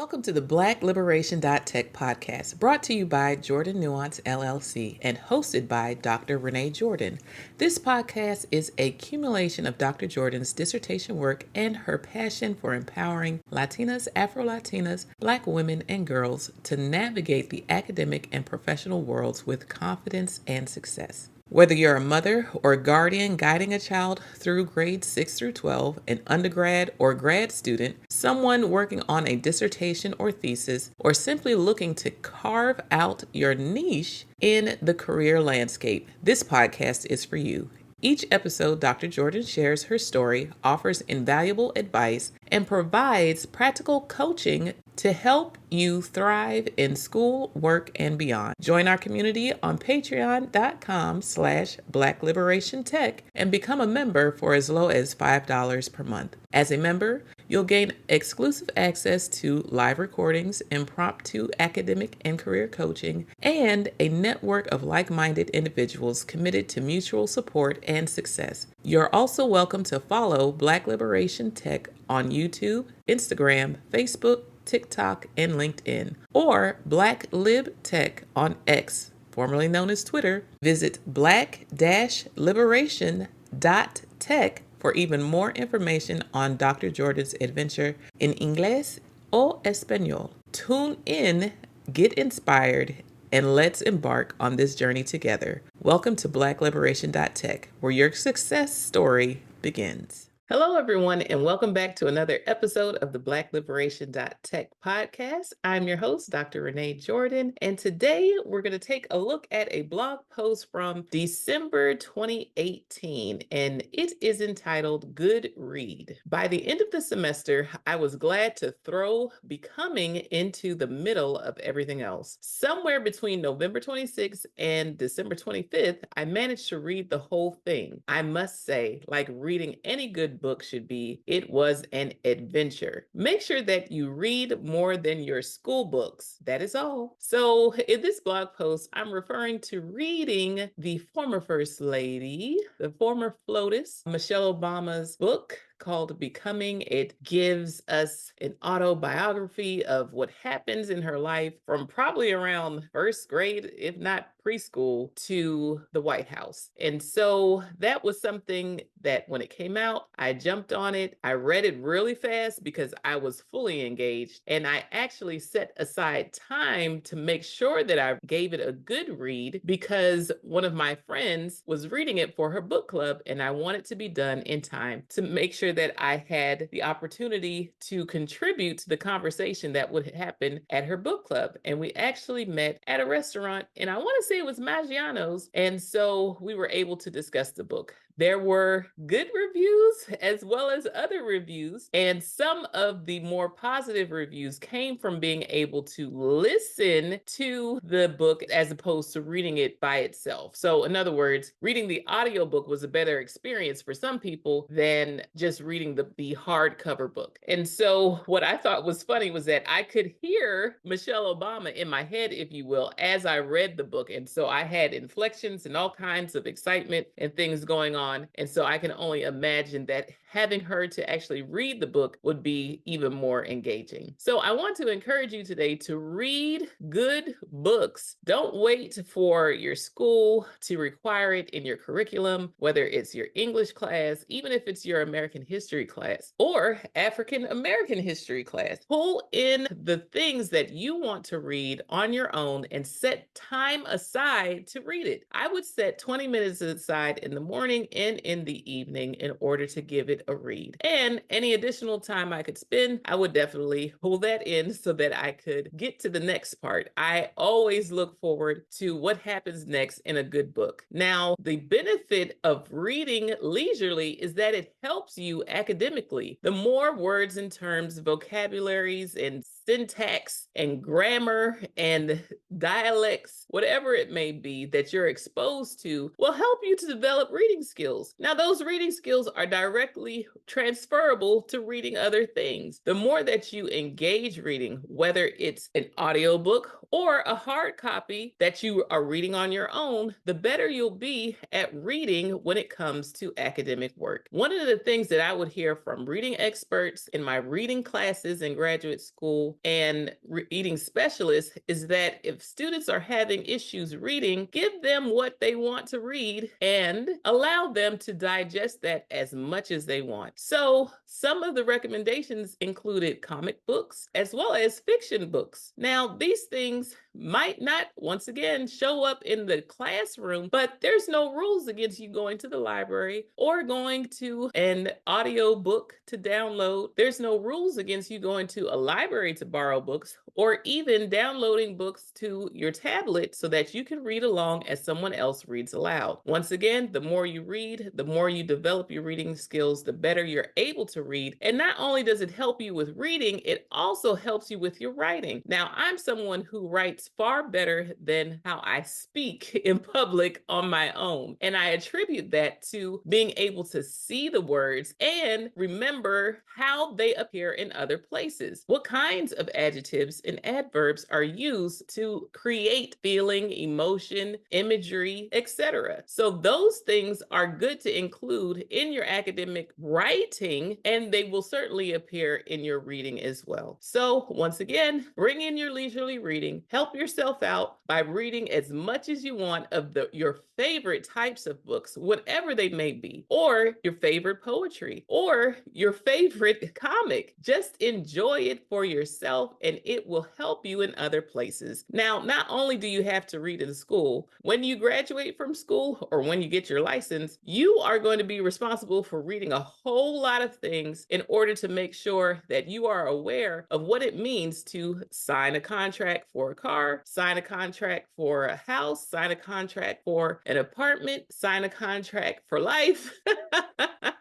Welcome to the Black-Liberation.Tech podcast, brought to you by Jordan Nuance LLC and hosted by Dr. Renee Jordan. This podcast is a accumulation of Dr. Jordan's dissertation work and her passion for empowering Latinas, Afro-Latinas, Black women, and girls to navigate the academic and professional worlds with confidence and success. Whether you're a mother or guardian guiding a child through grades 6 through 12, an undergrad or grad student, someone working on a dissertation or thesis, or simply looking to carve out your niche in the career landscape, this podcast is for you. Each episode, Dr. Jordan shares her story, offers invaluable advice, and provides practical coaching to help you thrive in school, work, and beyond. Join our community on patreon.com/Black-Liberation.Tech and become a member for as low as $5 per month. As a member, you'll gain exclusive access to live recordings, impromptu academic and career coaching, and a network of like-minded individuals committed to mutual support and success. You're also welcome to follow Black Liberation Tech on YouTube, Instagram, Facebook, TikTok, and LinkedIn, or Black Lib Tech on X, formerly known as Twitter. Visit black-liberation.tech for even more information on Dr. Jordan's adventure in Inglés o Español. Tune in, get inspired, and let's embark on this journey together. Welcome to Black-Liberation.Tech, where your success story begins. Hello, everyone, and welcome back to another episode of the Black-Liberation.Tech podcast. I'm your host, Dr. Renee Jordan, and today we're going to take a look at a blog post from December 2018, and it is entitled Good Read. By the end of the semester, I was glad to throw becoming into the middle of everything else. Somewhere between November 26th and December 25th, I managed to read the whole thing. I must say, like reading any good book should be, it was an adventure. Make sure that you read more than your school books. That is all. So in this blog post, I'm referring to reading the former First Lady, the former FLOTUS, Michelle Obama's book called Becoming. It gives us an autobiography of what happens in her life from probably around first grade, if not preschool, to the White House. And so that was something that when it came out, I jumped on it. I read it really fast because I was fully engaged. And I actually set aside time to make sure that I gave it a good read because one of my friends was reading it for her book club, and I wanted to be done in time to make sure that I had the opportunity to contribute to the conversation that would happen at her book club. And we actually met at a restaurant, and I want to say it was Maggiano's. And so we were able to discuss the book. There were good reviews as well as other reviews, and some of the more positive reviews came from being able to listen to the book as opposed to reading it by itself. So in other words, reading the audiobook was a better experience for some people than just reading the hardcover book. And so what I thought was funny was that I could hear Michelle Obama in my head, if you will, as I read the book. And so I had inflections and all kinds of excitement and things going on. And so I can only imagine that having her to actually read the book would be even more engaging. So I want to encourage you today to read good books. Don't wait for your school to require it in your curriculum, whether it's your English class, even if it's your American history class or African American history class. Pull in the things that you want to read on your own and set time aside to read it. I would set 20 minutes aside in the morning and in the evening in order to give it a read. And any additional time I could spend, I would definitely pull that in so that I could get to the next part. I always look forward to what happens next in a good book. Now, the benefit of reading leisurely is that it helps you academically. The more words and terms, vocabularies, and syntax and grammar and dialects, whatever it may be that you're exposed to, will help you to develop reading skills. skills. Now, those reading skills are directly transferable to reading other things. The more that you engage reading, whether it's an audiobook or a hard copy that you are reading on your own, the better you'll be at reading when it comes to academic work. One of the things that I would hear from reading experts in my reading classes in graduate school and reading specialists is that if students are having issues reading, give them what they want to read and allow them to digest that as much as they want. So some of the recommendations included comic books as well as fiction books. Now, these things might not, once again, show up in the classroom, but there's no rules against you going to the library or going to an audio book to download. There's no rules against you going to a library to borrow books or even downloading books to your tablet so that you can read along as someone else reads aloud. Once again, the more you read, the more you develop your reading skills, the better you're able to read. And not only does it help you with reading, it also helps you with your writing. Now, I'm someone who writes far better than how I speak in public on my own. And I attribute that to being able to see the words and remember how they appear in other places. What kinds of adjectives and adverbs are used to create feeling, emotion, imagery, etc. So those things are good to include in your academic writing, and they will certainly appear in your reading as well. So once again, bring in your leisurely reading, help yourself out by reading as much as you want of your favorite types of books, whatever they may be, or your favorite poetry, or your favorite comic. Just enjoy it for yourself, and it will help you in other places. Now, not only do you have to read in school, when you graduate from school or when you get your license, you are going to be responsible for reading a whole lot of things in order to make sure that you are aware of what it means to sign a contract for a car, sign a contract for a house, sign a contract for an apartment, sign a contract for life,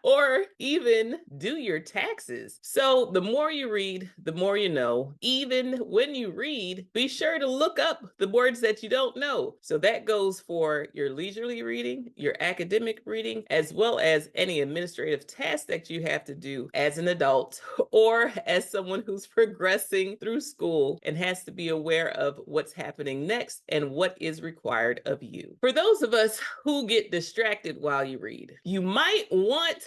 or even do your taxes. So the more you read, the more you know. Even when you read, be sure to look up the words that you don't know. So that goes for your leisurely reading, your academic reading, as well as any administrative tasks that you have to do as an adult or as someone who's progressing through school and has to be aware of what's happening next and what is required of you. For those of us who get distracted while you read, you might want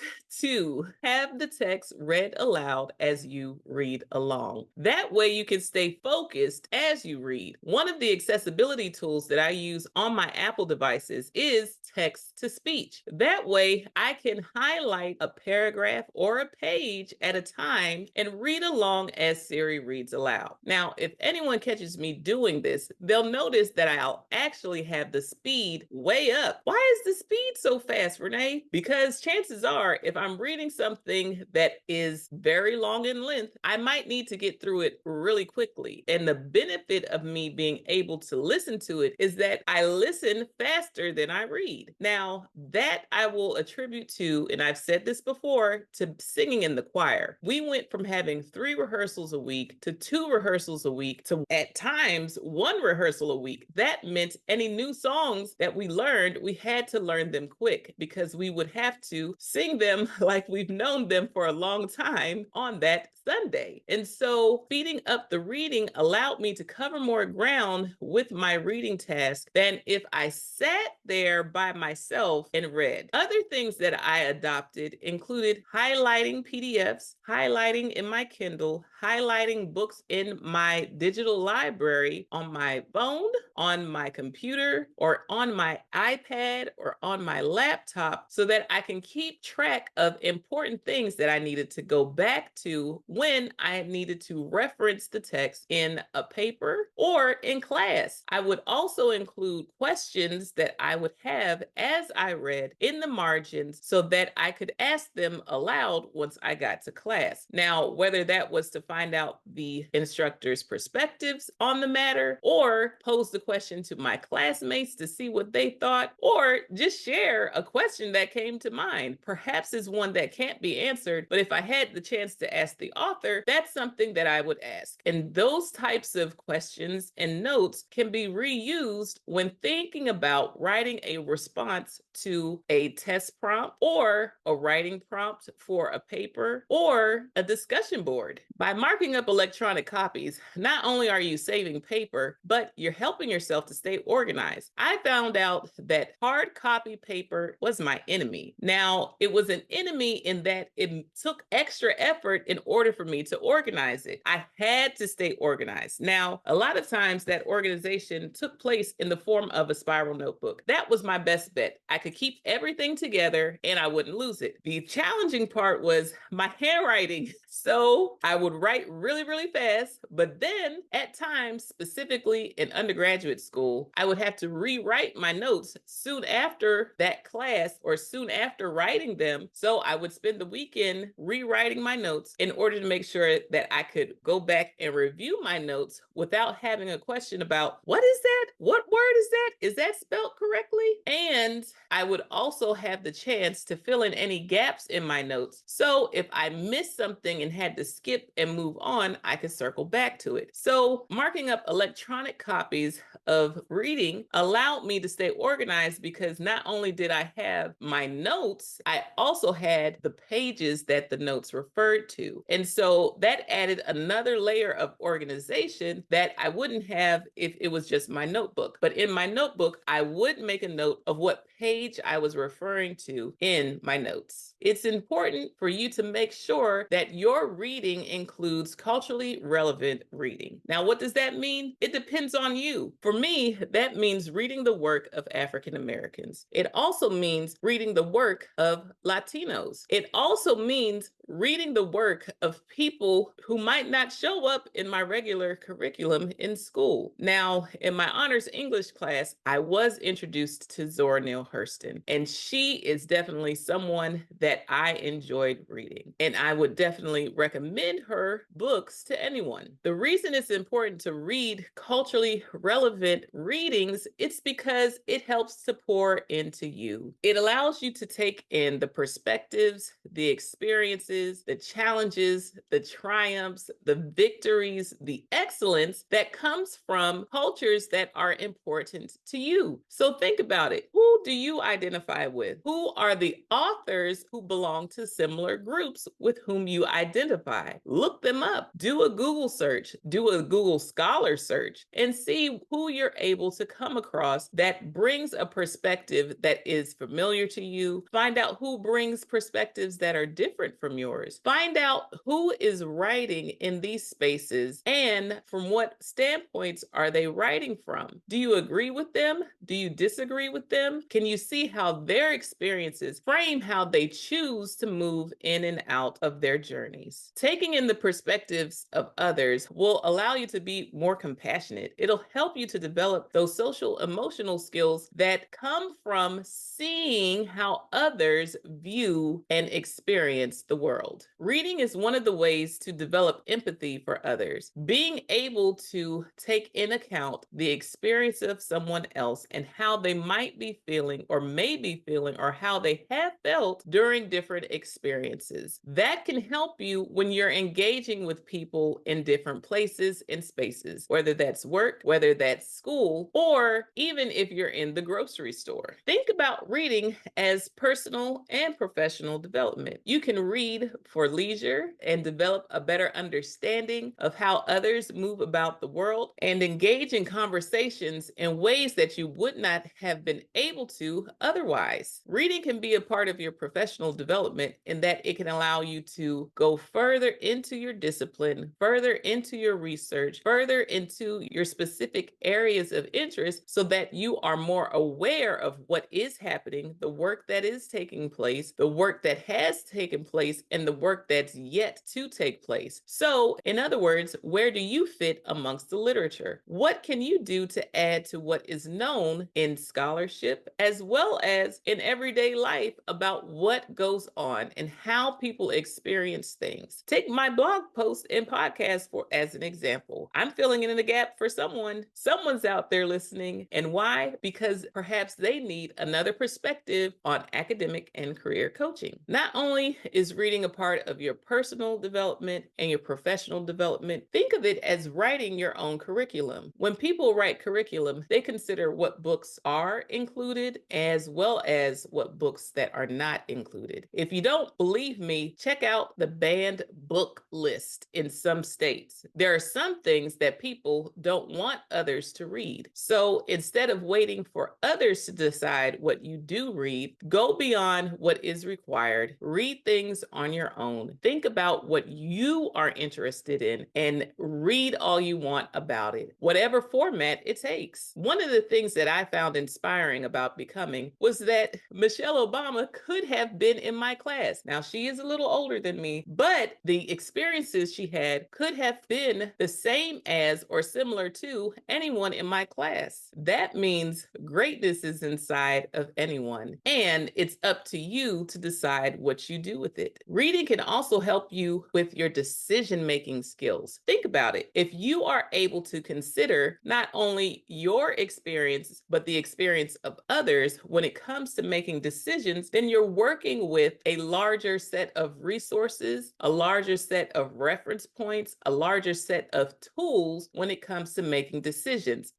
to have the text read aloud as you read along. That way you can stay focused as you read. One of the accessibility tools that I use on my Apple devices is text to speech. That way I can highlight a paragraph or a page at a time and read along as Siri reads aloud. Now, if anyone catches me doing this, they'll notice that I'll actually have the speed way up. Why is the speed so fast, Renee? Because chances are, if I'm reading something that is very long in length, I might need to get through it really quickly. And the benefit of me being able to listen to it is that I listen faster than I read. Now, that I will attribute to, and I've said this before, to singing in the choir. We went from having 3 rehearsals a week to 2 rehearsals a week to, at times, 1 rehearsal a week. That meant any new songs that we learned, we had to learn them quick because we would have to sing them like we've known them for a long time on that Sunday. And so speeding up the reading allowed me to cover more ground with my reading task than if I sat there by myself and read. Other things that I adopted included highlighting PDFs, highlighting in my Kindle, highlighting books in my digital library on my phone, on my computer, or on my iPad, or on my laptop so that I can keep track of important things that I needed to go back to when I needed to reference the text in a paper or in class. I would also include questions that I would have as I read in the margins so that I could ask them aloud once I got to class. Now, whether that was to find find out the instructor's perspectives on the matter, or pose the question to my classmates to see what they thought, or just share a question that came to mind. Perhaps it's one that can't be answered, but if I had the chance to ask the author, that's something that I would ask. And those types of questions and notes can be reused when thinking about writing a response to a test prompt or a writing prompt for a paper or a discussion board. By marking up electronic copies, not only are you saving paper, but you're helping yourself to stay organized. I found out that hard copy paper was my enemy. Now, it was an enemy in that it took extra effort in order for me to organize it. I had to stay organized. Now, a lot of times that organization took place in the form of a spiral notebook. That was my best bet. I could keep everything together and I wouldn't lose it. The challenging part was my handwriting. So I would write really, really fast, but then at times, specifically in undergraduate school, I would have to rewrite my notes soon after that class or soon after writing them. So I would spend the weekend rewriting my notes in order to make sure that I could go back and review my notes without having a question about, what is that? What word is that? Is that spelled correctly? And I would also have the chance to fill in any gaps in my notes. So if I missed something and had to skip and move on, I could circle back to it. So marking up electronic copies of reading allowed me to stay organized because not only did I have my notes, I also had the pages that the notes referred to. And so that added another layer of organization that I wouldn't have if it was just my notebook. But in my notebook, I would make a note of what page I was referring to in my notes. It's important for you to make sure that your reading includes culturally relevant reading. Now, what does that mean? It depends on you. For me, that means reading the work of African Americans. It also means reading the work of Latinos. It also means reading the work of people who might not show up in my regular curriculum in school. Now, in my honors English class, I was introduced to Zora Neale Hurston, and she is definitely someone that I enjoyed reading, and I would definitely recommend her books to anyone. The reason it's important to read culturally relevant readings, it's because it helps to pour into you. It allows you to take in the perspectives, the experiences, the challenges, the triumphs, the victories, the excellence that comes from cultures that are important to you. So think about it. Who do you identify with? Who are the authors who belong to similar groups with whom you identify? Look them up. Do a Google search, do a Google Scholar search, and see who you're able to come across that brings a perspective that is familiar to you. Find out who brings perspectives that are different from yours. Find out who is writing in these spaces and from what standpoints are they writing from. Do you agree with them? Do you disagree with them? Can you see how their experiences frame how they choose to move in and out of their journeys? Taking in the perspectives of others will allow you to be more compassionate. It'll help you to develop those social emotional skills that come from seeing how others view and experience the world. Reading is one of the ways to develop empathy for others. Being able to take in account the experience of someone else and how they might be feeling or may be feeling or how they have felt during different experiences. That can help you when you're engaging with people in different places and spaces, whether that's work, whether that's school, or even if you're in the grocery store. Think about reading as personal and professional development. You can read for leisure and develop a better understanding of how others move about the world and engage in conversations in ways that you would not have been able to otherwise. Reading can be a part of your professional development in that it can allow you to go further into your discipline, further into your research, further into your specific areas of interest so that you are more aware of what is happening, the work that is taking place, the work that has taken place, and the work that's yet to take place. So, in other words, where do you fit amongst the literature? What can you do to add to what is known in scholarship as well as in everyday life about what goes on and how people experience things? Take my blog post and podcast for as an example. I'm filling in the gap for someone. Someone's out there listening. And why? Because perhaps they need another perspective on academic and career coaching. Not only is reading a part of your personal development and your professional development, think of it as writing your own curriculum. When people write curriculum, they consider what books are included as well as what books that are not included. If you don't believe me, check out the banned book list in some states. There are some things that people don't want others to read. So instead of waiting for others to decide what you do read, go beyond what is required. Read things on your own. Think about what you are interested in and read all you want about it, whatever format it takes. One of the things that I found inspiring about becoming was that Michelle Obama could have been in my class. Now, she is a little older than me, but the experiences she had could have been the same as or similar to anyone in my class. That means greatness is inside of anyone, and it's up to you to decide what you do with it. Reading can also help you with your decision-making skills. Think about it. If you are able to consider not only your experience, but the experience of others when it comes to making decisions, then you're working with a larger set of resources, a larger set of reference points, a larger set of tools when it comes to making decisions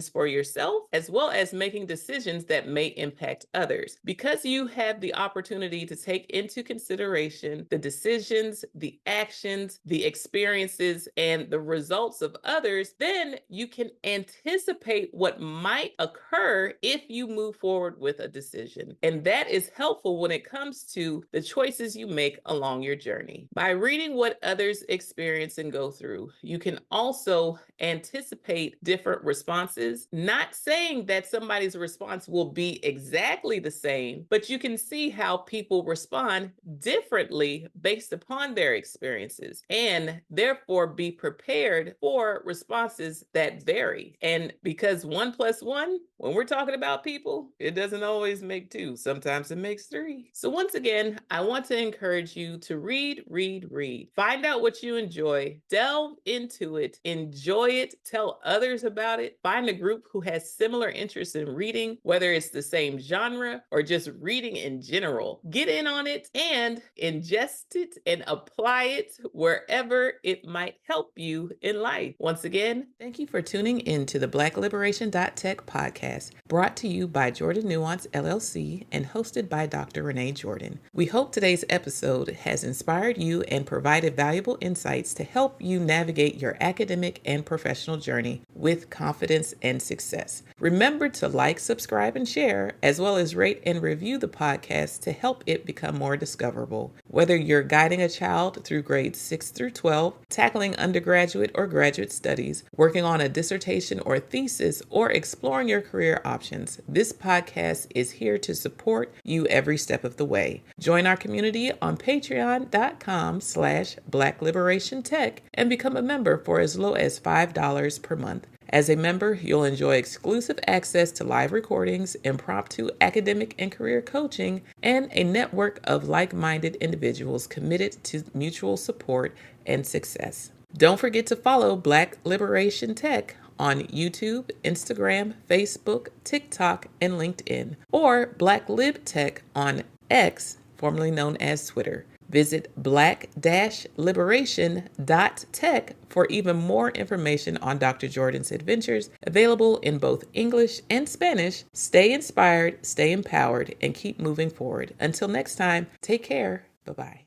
for yourself, as well as making decisions that may impact others. Because you have the opportunity to take into consideration the decisions, the actions, the experiences, and the results of others, then you can anticipate what might occur if you move forward with a decision. And that is helpful when it comes to the choices you make along your journey. By reading what others experience and go through, you can also anticipate different responses. Not saying that somebody's response will be exactly the same, but you can see how people respond differently based upon their experiences and therefore be prepared for responses that vary. And because 1 + 1, when we're talking about people, it doesn't always make 2. Sometimes it makes 3. So once again, I want to encourage you to read, read, read. Find out what you enjoy, delve into it, enjoy it, tell others about it, find a group who has similar interests in reading, whether it's the same genre or just reading in general. Get in on it and ingest it and apply it wherever it might help you in life. Once again, thank you for tuning in to the Black-Liberation.Tech podcast, brought to you by Jordan Nuance LLC and hosted by Dr. Renee Jordan. We hope today's episode has inspired you and provided valuable insights to help you navigate your academic and professional journey with confidence and success. Remember to like, subscribe, and share, as well as rate and review the podcast to help it become more discoverable. Whether you're guiding a child through grades 6 through 12, tackling undergraduate or graduate studies, working on a dissertation or thesis, or exploring your career options, this podcast is here to support you every step of the way. Join our community on patreon.com/Black-Liberation.Tech and become a member for as low as $5 per month. As a member, you'll enjoy exclusive access to live recordings, impromptu academic and career coaching, and a network of like-minded individuals committed to mutual support and success. Don't forget to follow Black-Liberation.Tech on YouTube, Instagram, Facebook, TikTok, and LinkedIn, or Black-Lib.Tech on X, formerly known as Twitter. Visit Black-Liberation.Tech for even more information on Dr. Jordan's adventures, available in both English and Spanish. Stay inspired, stay empowered, and keep moving forward. Until next time, take care. Bye-bye.